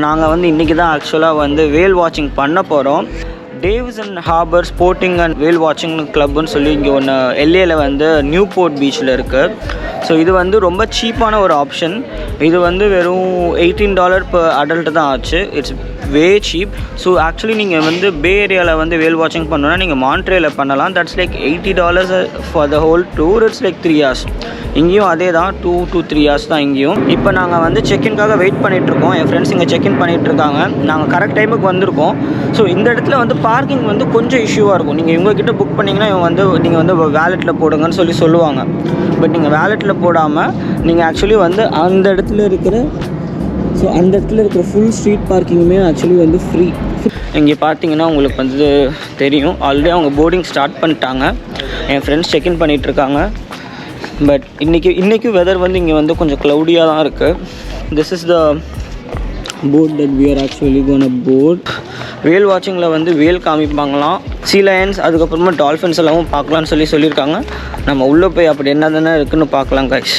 நாங்கள் வந்து இன்றைக்கி தான் ஆக்சுவலாக வந்து வேல் வாட்சிங் பண்ண போகிறோம். டேவ்சன் ஹார்பர் ஸ்போர்ட்டிங் அண்ட் வேல் வாட்சிங் கிளப்னு சொல்லி இங்கே ஒன்று எல்ஏயில் வந்து நியூ போர்ட் பீச்சில் இருக்குது. ஸோ இது வந்து ரொம்ப சீப்பான ஒரு ஆப்ஷன். இது வந்து வெறும் $18 per அடல்ட்டு தான் ஆச்சு. It's way cheap. So actually நீங்கள் வந்து பே ஏரியாவில் வந்து வேல் வாட்சிங் பண்ணணுன்னா நீங்கள் மான்ட்ரேயில் பண்ணலாம். That's like $80 for the whole tour. It's like 3 hours. இங்கேயும் அதே தான், 2 to 3 hours தான் இங்கேயும். இப்போ நாங்கள் வந்து செக்இன்காக வெயிட் பண்ணிகிட்ருக்கோம். என் ஃப்ரெண்ட்ஸ் இங்கே செக்இன் பண்ணிகிட்ருக்காங்க. நாங்கள் கரெக்ட் டைமுக்கு வந்திருக்கோம். ஸோ இந்த இடத்துல வந்து பார்க்கிங் வந்து கொஞ்சம் இஷ்யூவாக இருக்கும். நீங்கள் இவங்ககிட்ட புக் பண்ணிங்கன்னா இவங்க வந்து நீங்கள் வந்து வேலெட்டில் போடுங்கன்னு சொல்லுவாங்க. பட் நீங்கள் வேலெட்டில் போடாமல் நீங்கள் ஆக்சுவலி வந்து அந்த இடத்துல இருக்கிற ஃபுல் ஸ்ட்ரீட் பார்க்கிங்குமே ஆக்சுவலி வந்து ஃப்ரீ. இங்கே பார்த்தீங்கன்னா உங்களுக்கு வந்து தெரியும், ஆல்ரெடி அவங்க போர்டிங் ஸ்டார்ட் பண்ணிட்டாங்க. என் ஃப்ரெண்ட்ஸ் செக்இன் பண்ணிகிட்ருக்காங்க. பட் இன்றைக்கி வெதர் வந்து இங்கே வந்து கொஞ்சம் க்ளவுடியாக தான் இருக்குது. This is the boat that we are actually gonna boat. Whale வாட்சிங்கில் வந்து வேல் காமிப்பாங்களாம், சீ லயன்ஸ், அதுக்கப்புறமா டால்ஃபின்ஸ் எல்லாமும் பார்க்கலான்னு சொல்லியிருக்காங்க. நம்ம உள்ளே போய் அப்படி என்ன தானே இருக்குதுன்னு பார்க்கலாம் கைஸ்.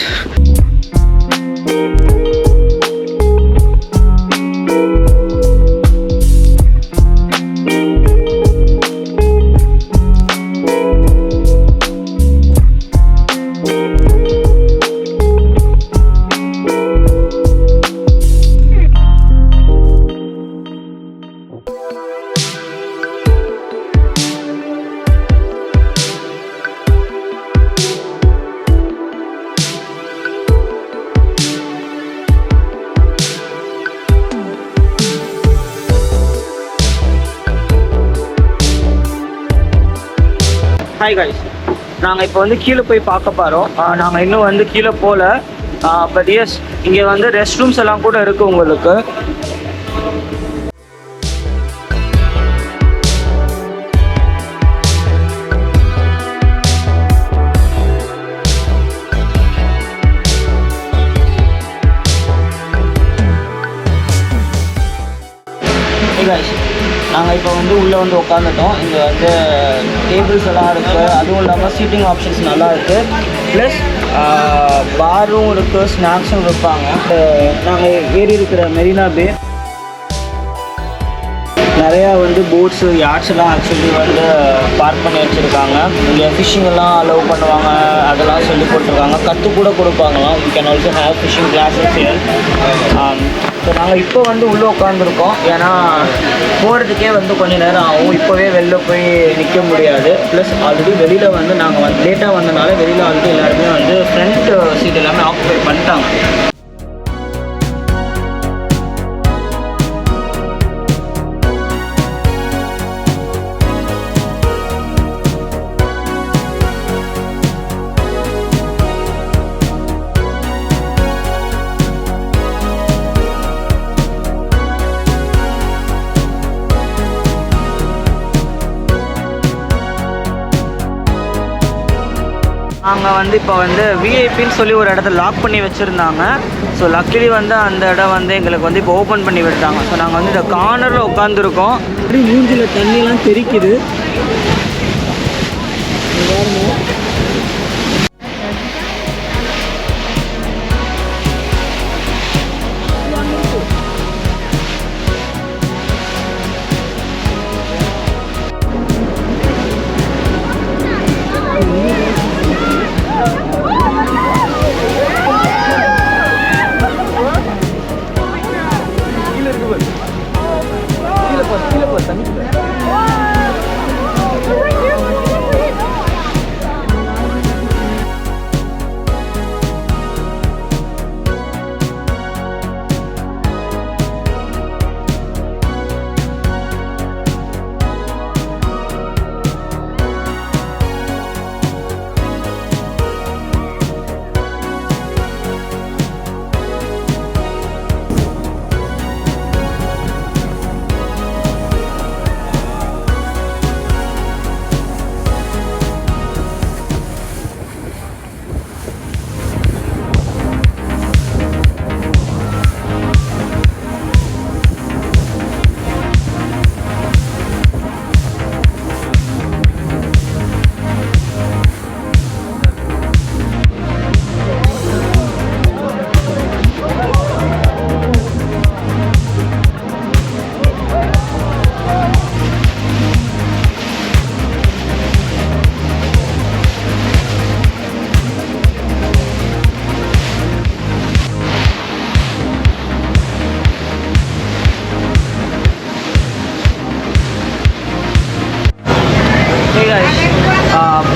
ஹாய் கைஸ், நாங்கள் இப்போ வந்து கீழே போய் பார்க்க போகிறோம். நாங்கள் இன்னும் வந்து கீழே போகல. பட் எஸ், இங்கே வந்து ரெஸ்ட் ரூம்ஸ் எல்லாம் கூட இருக்குது உங்களுக்கு. நாங்கள் இப்போ வந்து உள்ளே வந்து உட்காந்துட்டோம். இங்கே வந்து டேபிள்ஸ் எல்லாம் இருக்குது. அதுவும் இல்லாமல் சீட்டிங் ஆப்ஷன்ஸ் நல்லா இருக்குது. ப்ளஸ் பாரும் இருக்குது, ஸ்நாக்ஸும் வைப்பாங்க. நாங்கள் ஏறி இருக்கிற மெரினா பே நிறையா வந்து போட்ஸு, யாட்ஸ் எல்லாம் ஆக்சுவலி வந்து பார்க் பண்ணி வச்சுருக்காங்க. இங்கே ஃபிஷ்ஷிங் எல்லாம் அலோவ் பண்ணுவாங்க, அதெல்லாம் சொல்லி கொடுத்துருக்காங்க. கற்று கூட கொடுப்பாங்களாம். You can also have fishing classes here. So நாங்கள் இப்போ வந்து உள்ளே உட்காந்துருக்கோம். ஏன்னா போகிறதுக்கே வந்து கொஞ்சம் நேரம் ஆகும். இப்போவே வெளில போய் நிற்க முடியாது. ப்ளஸ் ஆல்ரெடி வெளியில் வந்து நாங்கள் வந்து லேட்டாக வந்தனால வெளியில் ஆல்ரெடி எல்லாருமே வந்து ஃப்ரண்ட் சீட் எல்லாமே ஆக்குபை பண்ணிட்டாங்க. நாங்கள் வந்து இப்போ வந்து விஐபின்னு சொல்லி ஒரு இடத்த லாக் பண்ணி வச்சுருந்தாங்க. ஸோ லக்கிலி வந்து அந்த இடம் வந்து எங்களுக்கு வந்து இப்போ ஓப்பன் பண்ணி விட்டாங்க. ஸோ நாங்கள் வந்து இந்த கார்னரில் உட்காந்துருக்கோம். அப்படி மூஞ்சில் தண்ணிலாம் தெரிக்குது.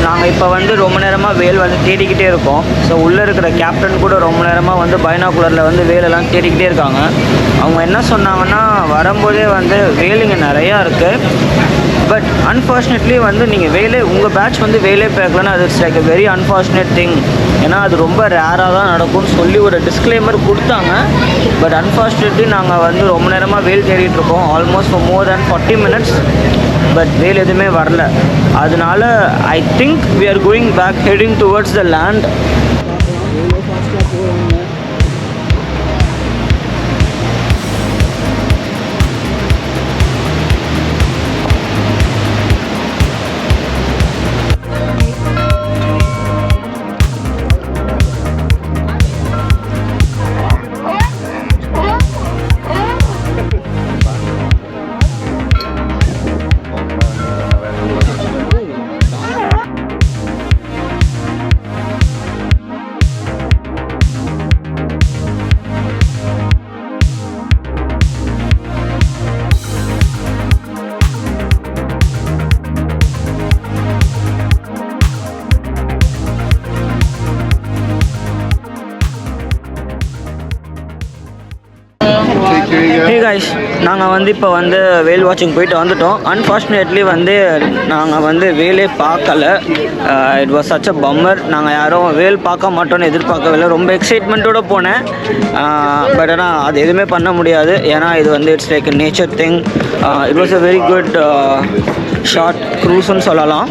நாங்கள் இப்போ வந்து ரொம்ப நேரமாக வேல் வந்து தேடிக்கிட்டே இருக்கோம். ஸோ உள்ளே இருக்கிற கேப்டன் கூட ரொம்ப நேரமாக வந்து பைனாகுலரில் வந்து வேலெல்லாம் தேடிக்கிட்டே இருக்காங்க. அவங்க என்ன சொன்னாங்கன்னா, வரும்போதே வந்து வேலுங்க நிறையா இருக்குது, பட் அன்ஃபார்ச்சுனேட்லி வந்து நீங்கள் உங்கள் பேட்ச் வந்து வேலே பார்க்கலன்னா அது it's like a very unfortunate thing. ஏன்னா அது ரொம்ப ரேராக தான் நடக்கும்னு சொல்லி ஒரு டிஸ்க்ளைமர் கொடுத்தாங்க. பட் அன்ஃபார்ச்சுனேட்லி நாங்கள் வந்து ரொம்ப நேரமாக வேல் தேடிட்டுருக்கோம், almost for more than 40 minutes. But whale எதுவுமே வரல. அதனால I think we are going back, heading towards the land. Hey guys, நாங்கள் வந்து இப்போ வந்து வேல் வாட்சிங் போயிட்டு வந்துட்டோம். அன்ஃபார்ச்சுனேட்லி வந்து நாங்கள் வந்து வேலே பார்க்கல. It was such a bummer. நாங்கள் யாரும் வேல் பார்க்க மாட்டோன்னு எதிர்பார்க்கவில்லை. ரொம்ப எக்ஸைட்மெண்ட்டோடு போனேன். பட் ஆனால் அது எதுவுமே பண்ண முடியாது, ஏன்னா இது வந்து it's like nature thing. It was a very good short க்ரூஸ்ன்னு சொல்லலாம்.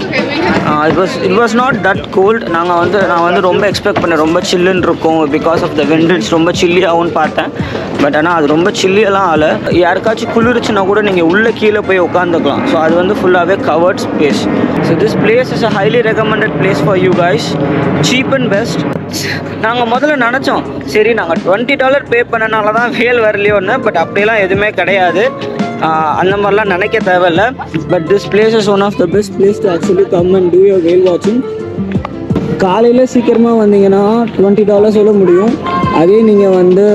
It was not that cold. நான் வந்து ரொம்ப எக்ஸ்பெக்ட் பண்ணேன் ரொம்ப சில்லுன்னு இருக்கும், because of the wind it's ரொம்ப சில்லியாகும்னு பார்த்தேன். பட் ஆனால் அது ரொம்ப சில்லியெல்லாம் ஆகலை. யாருக்காச்சும் குளிர்ச்சுன்னா கூட நீங்கள் உள்ளே கீழே போய் உட்காந்துக்கலாம். ஸோ அது வந்து ஃபுல்லாகவே covered space. So this place is a highly recommended place for you guys, cheap and best. நாங்கள் முதல்ல நினச்சோம், சரி நாங்கள் $20 பே பண்ணனால தான் வேல் வரலையோன்னு. பட் அப்படியெல்லாம் எதுவுமே கிடையாது. அந்த மாதிரிலாம் நினைக்க தேவையில்லை. But this place is one of the best place to actually come and do your whale வாட்சிங். காலையில் சீக்கிரமாக வந்தீங்கன்னா $20 சொல்ல முடியும். அதே நீங்கள் வந்து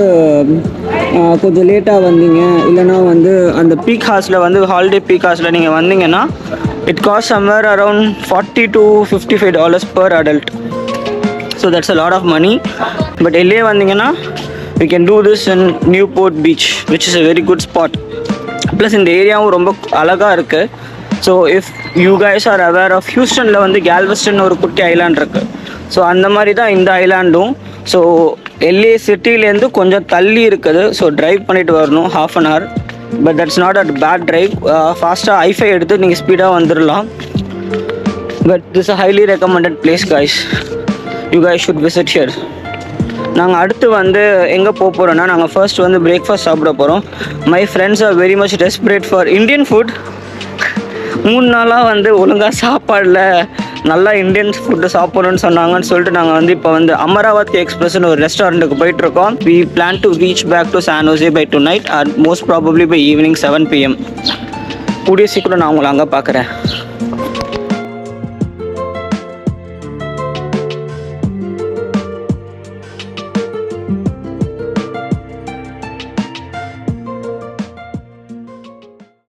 கொஞ்சம் லேட்டாக வந்தீங்க, இல்லைனா வந்து அந்த பீக் ஹார்ஸில் வந்து ஹாலிடே பீக் ஹார்ஸில் நீங்கள் வந்தீங்கன்னா it cost somewhere around $40 to $55 per adult. So that's a lot of money. But LA வந்தீங்கன்னா we can do this in Newport Beach, which is a very good spot. Plus இந்த ஏரியாவும் ரொம்ப அழகாக இருக்குது. So if you guys are aware of ஹியூஸ்டனில் வந்து Galveston ஒரு குட்டி ஐலாண்ட் இருக்குது. ஸோ அந்த மாதிரி தான் இந்த ஐலாண்டும். ஸோ LA சிட்டிலேருந்து கொஞ்சம் தள்ளி இருக்குது. ஸோ ட்ரைவ் பண்ணிவிட்டு வரணும் ½ an hour. But that's not at bad drive. ஃபாஸ்ட்டாக I-5 எடுத்து நீங்கள் ஸ்பீடாக வந்துடலாம். But this a highly recommended place guys, you guys should visit here. நாங்கள் அடுத்து வந்து எங்கே போகிறோன்னா, நாங்கள் ஃபர்ஸ்ட் வந்து பிரேக்ஃபாஸ்ட் சாப்பிட போகிறோம். My friends are very much desperate for Indian food. 3 நாளாக வந்து ஒழுங்காக சாப்பாடில் நல்லா இந்தியன் ஃபுட்டு சாப்பிடணும்னு சொன்னாங்கன்னு சொல்லிட்டு நாங்கள் வந்து இப்போ வந்து அமராவதி எக்ஸ்பிரஸ்னு ஒரு ரெஸ்டாரண்ட்டுக்கு போயிட்டுருக்கோம். We plan to reach back to San Jose by tonight, or most probably by evening 7 PM. கூடிய சீக்கிரம் நான் உங்களை அங்கே பார்க்குறேன்.